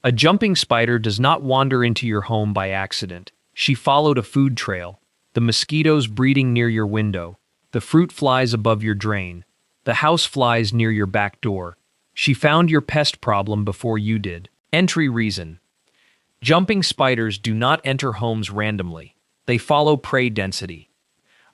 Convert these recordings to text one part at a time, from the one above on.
A jumping spider does not wander into your home by accident. She followed a food trail, the mosquitoes breeding near your window, the fruit flies above your drain, the house flies near your back door. She found your pest problem before you did. Entry reason. Jumping spiders do not enter homes randomly. They follow prey density.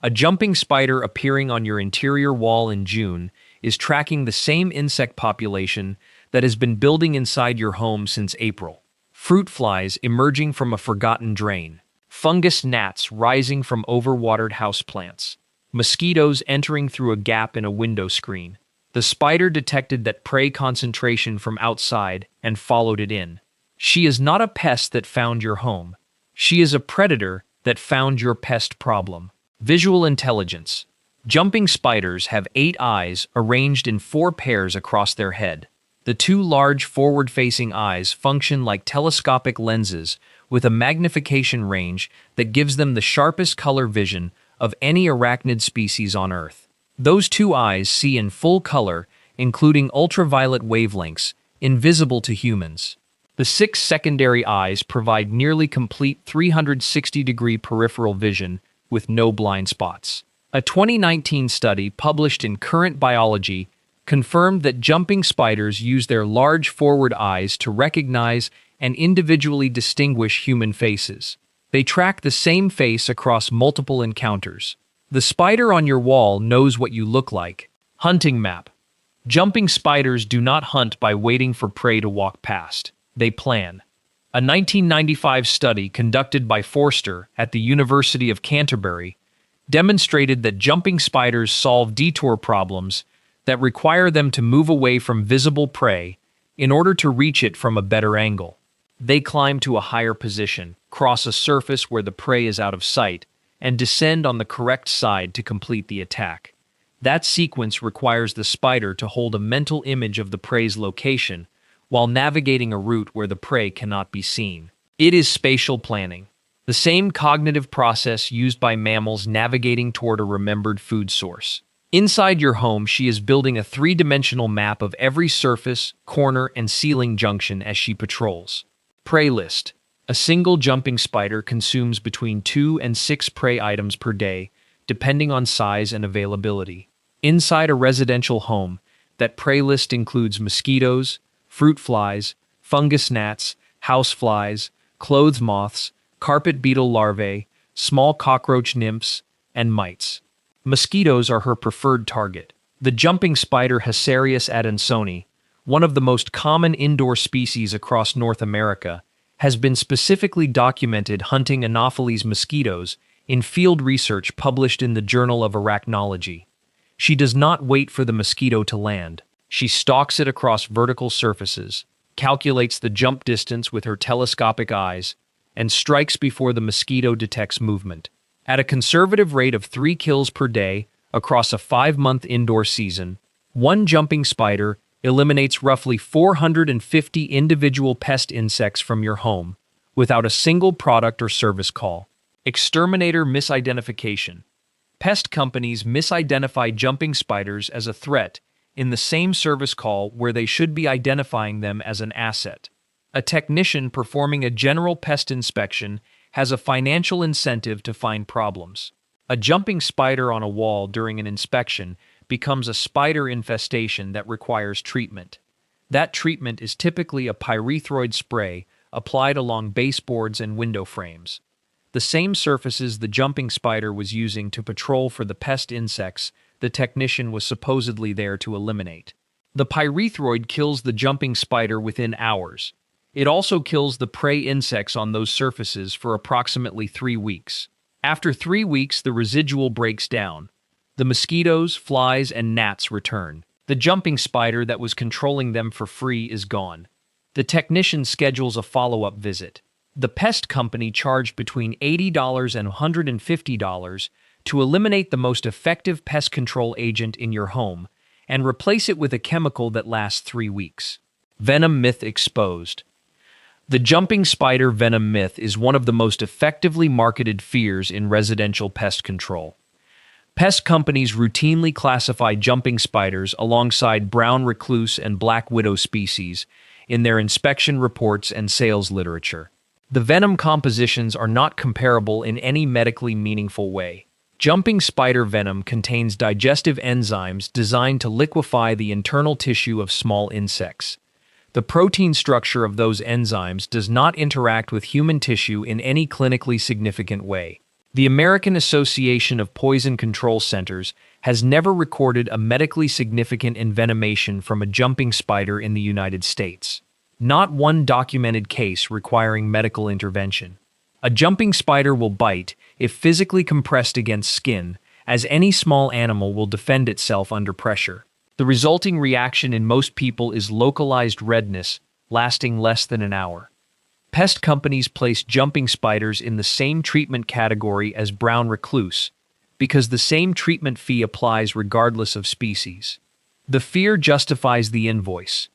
A jumping spider appearing on your interior wall in June is tracking the same insect population that has been building inside your home since April. Fruit flies emerging from a forgotten drain. Fungus gnats rising from overwatered houseplants. Mosquitoes entering through a gap in a window screen. The spider detected that prey concentration from outside and followed it in. She is not a pest that found your home. She is a predator that found your pest problem. Visual intelligence. Jumping spiders have 8 eyes arranged in 4 pairs across their head. The 2 large forward-facing eyes function like telescopic lenses with a magnification range that gives them the sharpest color vision of any arachnid species on Earth. Those 2 eyes see in full color, including ultraviolet wavelengths, invisible to humans. The 6 secondary eyes provide nearly complete 360-degree peripheral vision with no blind spots. A 2019 study published in Current Biology confirmed that jumping spiders use their large forward eyes to recognize and individually distinguish human faces. They track the same face across multiple encounters. The spider on your wall knows what you look like. Hunting map. Jumping spiders do not hunt by waiting for prey to walk past. They plan. A 1995 study conducted by Forster at the University of Canterbury demonstrated that jumping spiders solve detour problems that require them to move away from visible prey in order to reach it from a better angle. They climb to a higher position, cross a surface where the prey is out of sight, and descend on the correct side to complete the attack. That sequence requires the spider to hold a mental image of the prey's location while navigating a route where the prey cannot be seen. It is spatial planning, the same cognitive process used by mammals navigating toward a remembered food source. Inside your home, she is building a 3-dimensional map of every surface, corner, and ceiling junction as she patrols. Prey list. A single jumping spider consumes between 2 and 6 prey items per day, depending on size and availability. Inside a residential home, that prey list includes mosquitoes, fruit flies, fungus gnats, house flies, clothes moths, carpet beetle larvae, small cockroach nymphs, and mites. Mosquitoes are her preferred target. The jumping spider Hacerius adansoni, one of the most common indoor species across North America, has been specifically documented hunting Anopheles mosquitoes in field research published in the Journal of Arachnology. She does not wait for the mosquito to land. She stalks it across vertical surfaces, calculates the jump distance with her telescopic eyes, and strikes before the mosquito detects movement. At a conservative rate of 3 kills per day across a 5-month indoor season, one jumping spider eliminates roughly 450 individual pest insects from your home without a single product or service call. Exterminator misidentification. Pest companies misidentify jumping spiders as a threat in the same service call where they should be identifying them as an asset. A technician performing a general pest inspection has a financial incentive to find problems. A jumping spider on a wall during an inspection becomes a spider infestation that requires treatment. That treatment is typically a pyrethroid spray applied along baseboards and window frames. The same surfaces the jumping spider was using to patrol for the pest insects the technician was supposedly there to eliminate. The pyrethroid kills the jumping spider within hours. It also kills the prey insects on those surfaces for approximately 3 weeks. After 3 weeks, the residual breaks down. The mosquitoes, flies, and gnats return. The jumping spider that was controlling them for free is gone. The technician schedules a follow-up visit. The pest company charged between $80 and $150 to eliminate the most effective pest control agent in your home and replace it with a chemical that lasts 3 weeks. Venom myth exposed. The jumping spider venom myth is one of the most effectively marketed fears in residential pest control. Pest companies routinely classify jumping spiders alongside brown recluse and black widow species in their inspection reports and sales literature. The venom compositions are not comparable in any medically meaningful way. Jumping spider venom contains digestive enzymes designed to liquefy the internal tissue of small insects. The protein structure of those enzymes does not interact with human tissue in any clinically significant way. The American Association of Poison Control Centers has never recorded a medically significant envenomation from a jumping spider in the United States. Not one documented case requiring medical intervention. A jumping spider will bite if physically compressed against skin, as any small animal will defend itself under pressure. The resulting reaction in most people is localized redness, lasting less than an hour. Pest companies place jumping spiders in the same treatment category as brown recluse, because the same treatment fee applies regardless of species. The fear justifies the invoice.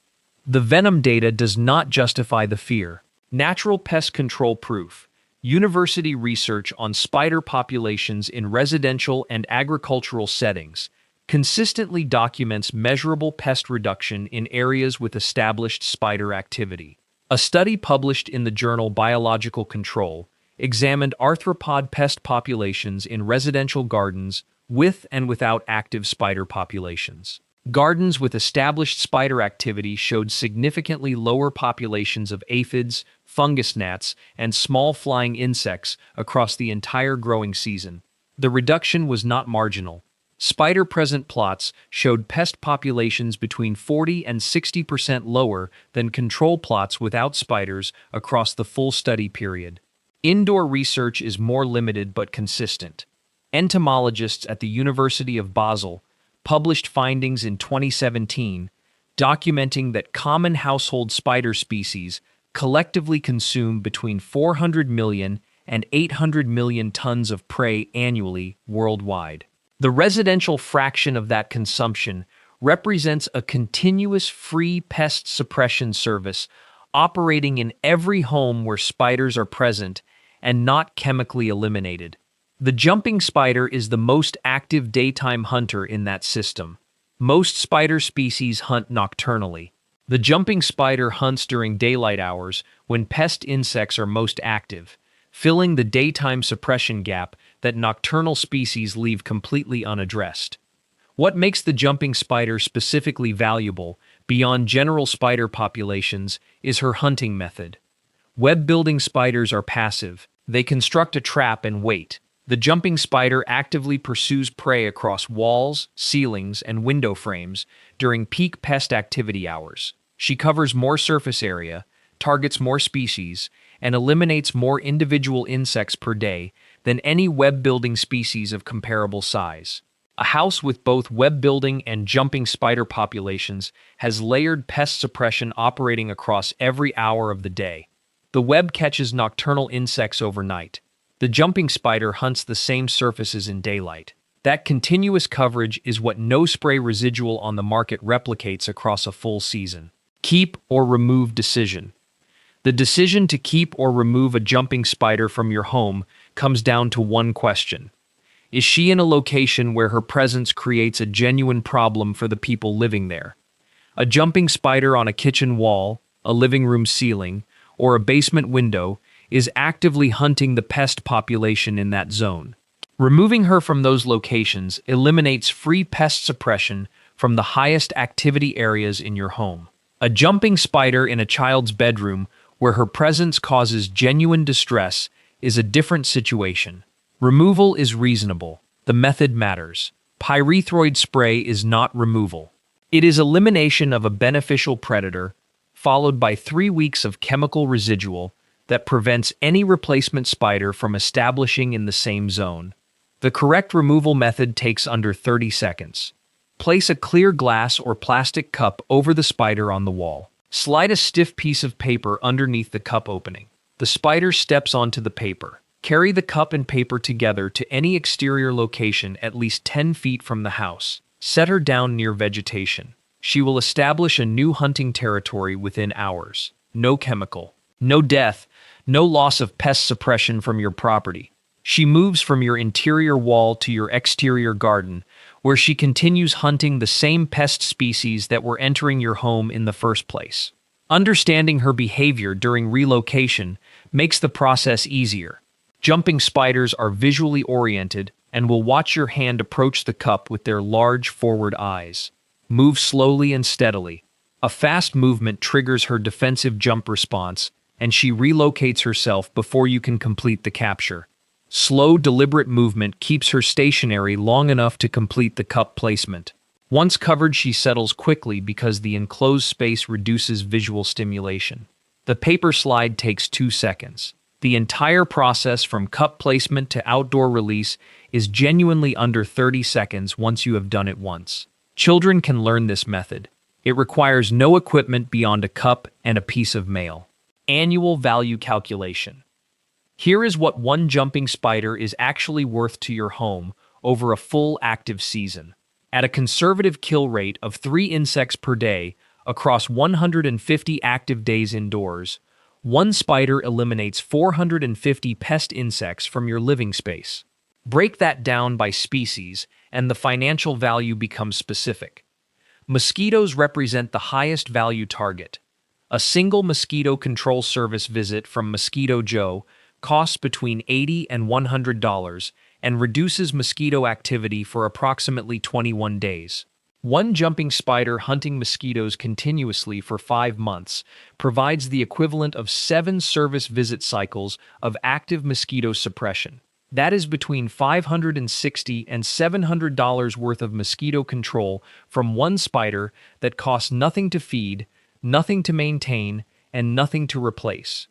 The venom data does not justify the fear. Natural pest control proof. University research on spider populations in residential and agricultural settings consistently documents measurable pest reduction in areas with established spider activity. A study published in the journal Biological Control examined arthropod pest populations in residential gardens with and without active spider populations. Gardens with established spider activity showed significantly lower populations of aphids, fungus gnats, and small flying insects across the entire growing season. The reduction was not marginal. Spider-present plots showed pest populations between 40 and 60% lower than control plots without spiders across the full study period. Indoor research is more limited but consistent. Entomologists at the University of Basel published findings in 2017 documenting that common household spider species collectively consume between 400 million and 800 million tons of prey annually worldwide. The residential fraction of that consumption represents a continuous free pest suppression service operating in every home where spiders are present and not chemically eliminated. The jumping spider is the most active daytime hunter in that system. Most spider species hunt nocturnally. The jumping spider hunts during daylight hours when pest insects are most active, filling the daytime suppression gap that nocturnal species leave completely unaddressed. What makes the jumping spider specifically valuable, beyond general spider populations, is her hunting method. Web-building spiders are passive. They construct a trap and wait. The jumping spider actively pursues prey across walls, ceilings, and window frames during peak pest activity hours. She covers more surface area, targets more species, and eliminates more individual insects per day than any web-building species of comparable size. A house with both web-building and jumping spider populations has layered pest suppression operating across every hour of the day. The web catches nocturnal insects overnight. The jumping spider hunts the same surfaces in daylight. That continuous coverage is what no spray residual on the market replicates across a full season. Keep or remove decision. The decision to keep or remove a jumping spider from your home comes down to one question. Is she in a location where her presence creates a genuine problem for the people living there? A jumping spider on a kitchen wall, a living room ceiling, or a basement window is actively hunting the pest population in that zone. Removing her from those locations eliminates free pest suppression from the highest activity areas in your home. A jumping spider in a child's bedroom where her presence causes genuine distress is a different situation. Removal is reasonable. The method matters. Pyrethroid spray is not removal. It is elimination of a beneficial predator, followed by 3 weeks of chemical residual that prevents any replacement spider from establishing in the same zone. The correct removal method takes under 30 seconds. Place a clear glass or plastic cup over the spider on the wall. Slide a stiff piece of paper underneath the cup opening. The spider steps onto the paper. Carry the cup and paper together to any exterior location at least 10 feet from the house. Set her down near vegetation. She will establish a new hunting territory within hours. No chemical, no death, no loss of pest suppression from your property. She moves from your interior wall to your exterior garden, where she continues hunting the same pest species that were entering your home in the first place. Understanding her behavior during relocation makes the process easier. Jumping spiders are visually oriented and will watch your hand approach the cup with their large forward eyes. Move slowly and steadily. A fast movement triggers her defensive jump response, and she relocates herself before you can complete the capture. Slow, deliberate movement keeps her stationary long enough to complete the cup placement. Once covered, she settles quickly because the enclosed space reduces visual stimulation. The paper slide takes 2 seconds. The entire process from cup placement to outdoor release is genuinely under 30 seconds once you have done it once. Children can learn this method. It requires no equipment beyond a cup and a piece of mail. Annual value calculation. Here is what one jumping spider is actually worth to your home over a full active season. At a conservative kill rate of 3 insects per day across 150 active days indoors, one spider eliminates 450 pest insects from your living space. Break that down by species, and the financial value becomes specific. Mosquitoes represent the highest value target. A single mosquito control service visit from Mosquito Joe costs between $80 and $100 and reduces mosquito activity for approximately 21 days. One jumping spider hunting mosquitoes continuously for 5 months provides the equivalent of 7 service visit cycles of active mosquito suppression. That is between $560 and $700 worth of mosquito control from one spider that costs nothing to feed, nothing to maintain, and nothing to replace.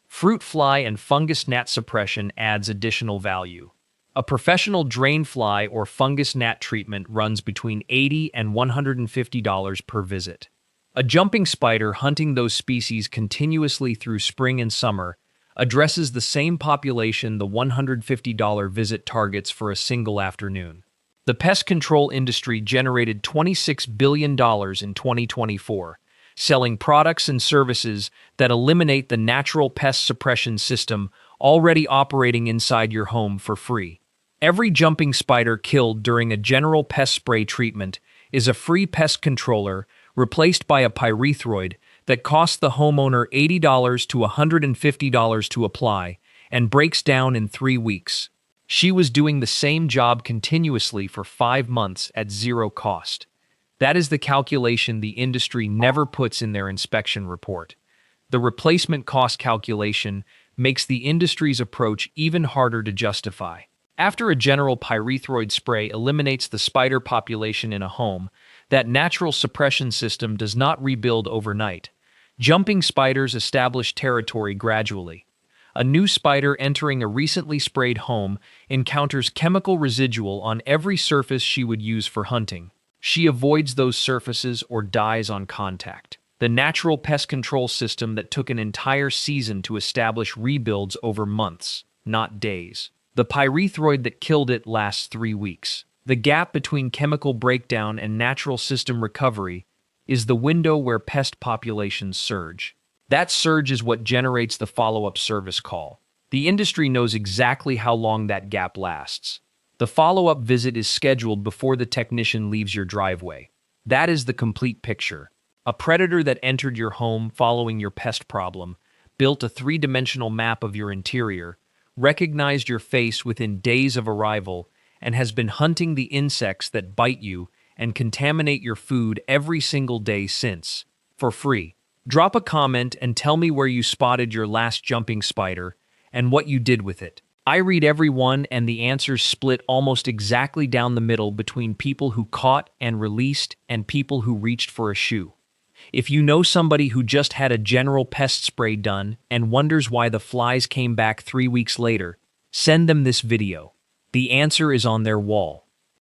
Fruit fly and fungus gnat suppression adds additional value. A professional drain fly or fungus gnat treatment runs between $80 and $150 per visit. A jumping spider hunting those species continuously through spring and summer addresses the same population the $150 visit targets for a single afternoon. The pest control industry generated $26 billion in 2024, selling products and services that eliminate the natural pest suppression system already operating inside your home for free. Every jumping spider killed during a general pest spray treatment is a free pest controller replaced by a pyrethroid that costs the homeowner $80 to $150 to apply and breaks down in 3 weeks. She was doing the same job continuously for 5 months at zero cost. That is the calculation the industry never puts in their inspection report. The replacement cost calculation makes the industry's approach even harder to justify. After a general pyrethroid spray eliminates the spider population in a home, that natural suppression system does not rebuild overnight. Jumping spiders establish territory gradually. A new spider entering a recently sprayed home encounters chemical residual on every surface she would use for hunting. She avoids those surfaces or dies on contact. The natural pest control system that took an entire season to establish rebuilds over months, not days. The pyrethroid that killed it lasts 3 weeks. The gap between chemical breakdown and natural system recovery is the window where pest populations surge. That surge is what generates the follow-up service call. The industry knows exactly how long that gap lasts. The follow-up visit is scheduled before the technician leaves your driveway. That is the complete picture. A predator that entered your home following your pest problem, built a 3-dimensional map of your interior, recognized your face within days of arrival, and has been hunting the insects that bite you and contaminate your food every single day since, for free. Drop a comment and tell me where you spotted your last jumping spider and what you did with it. I read every one, and the answers split almost exactly down the middle between people who caught and released and people who reached for a shoe. If you know somebody who just had a general pest spray done and wonders why the flies came back 3 weeks later, send them this video. The answer is on their wall.